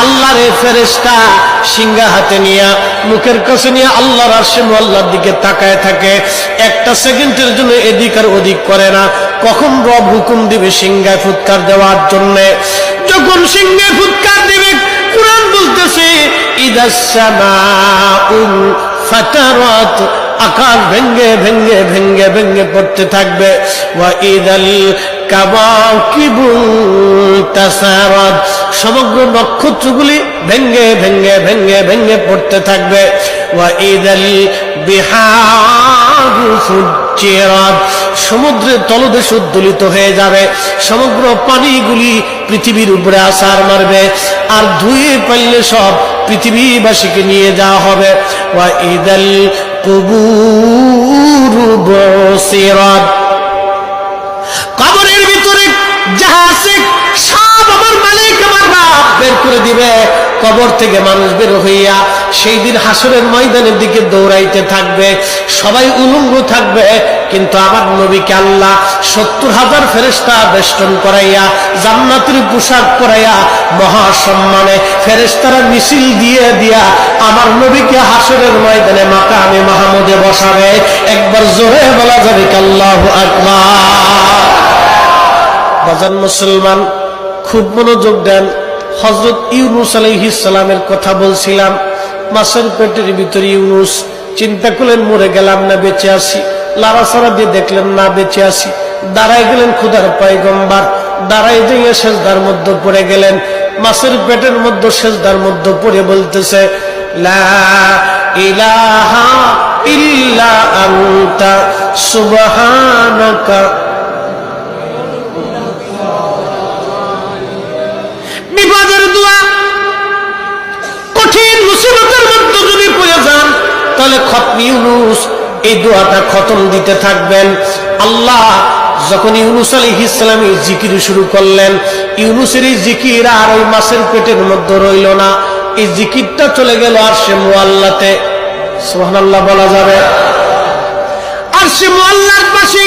আল্লাহর ফেরেশতা সিংহা হাতে নিয়ে মুখের কাছে নিয়ে আল্লাহর আরশে মুআল্লার দিকে তাকায় থাকে, একটা সেকেন্ডের জন্য এদিক আর ওদিক করে না। কখন রব হুকুম দিবে সিংহায় ফুৎকার দেওয়ার জন্য, যখন সিংহায় ফুৎকার দিবে কুরআন বলতেছে ইদাস সামাউ ফাতারাত, আকাশ ভেঙ্গে ভেঙ্গে ভেঙ্গে ভেঙ্গে পড়তে থাকবে। ওয়া ইদাল কাওয়াকিবু তাসারাত, সমগ্র নক্ষত্রগুলি ভেঙ্গে ভেঙ্গে ভেঙ্গে ভেঙ্গে পড়তে থাকবে। ওয়া ইদাল বিহারু ফুজ্জিরাত, সমুদ্রের তলদেশ উদ্দোলিত হয়ে যাবে, সমগ্র পানিগুলি পৃথিবীর উপরে আছাড় মারবে, আর ধুয়ে পাইলে সব পৃথিবীবাসীকে নিয়ে যাওয়া হবে। ওয়া ইদাল কুবুরু বুসিরাত, কবরের ভিতরে যাহা আছে সব আমার মালিক আমার রব বের করে দিবে। কবর থেকে মানুষ বের হইয়া সেই দিন হাসরের ময়দানের দিকে দৌড়াইতে থাকবে, সবাই উলঙ্গ থাকবে, কিন্তু আমার নবীকে আল্লাহ 70,000 ফেরেশতা বেষ্টন করাইয়া জান্নাতের পোশাক পরাইয়া মহাসম্মানে ফেরেশতারা মিছিল দিয়ে দিয়া আমার নবীকে হাসরের ময়দানে মাকামে মাহমুদে বসাবে। একবার জোরে বলা যাবে কি আল্লাহু আকবার। বাজান মুসলমান, খুব মনোযোগ দেন। হযরত ইউনূস আলাইহিস সালামের কথা বলছিলাম, মাছের পেটের ভিতরে ইউনূস। চিন্তা করলেন মরে গেলাম না বেঁচে আছি, লাড়াচাড়া দিয়ে দেখলেন না বেঁচে আছি, দাঁড়ায় গেলেন খোদার পয়গম্বর, দাঁড়ায় দিয়ে সেজদার মধ্যে পড়ে গেলেন। মাছের পেটের মধ্যে সেজদার মধ্যে পড়ে বলতেছে লা ইলাহা ইল্লা আনতা সুবহানাকা। বিপদের দোয়া, কঠিন মুসিবতের মধ্যে যদি পড়ে যান তাহলে খতম ইউনূস এই দোয়াটা খতম দিতে থাকবেন। আল্লাহ যখন ইউনূস আলাইহিস সালাম এই জিকির শুরু করলেন, ইউনূসের এই জিকির আর ওই মাছের পেটের মধ্যে রইল না, এই জিকিরটা চলে গেল আরশে মুআল্লাতে। সুবহানাল্লাহ বলা যাবে। আরশে মুআল্লার পাশে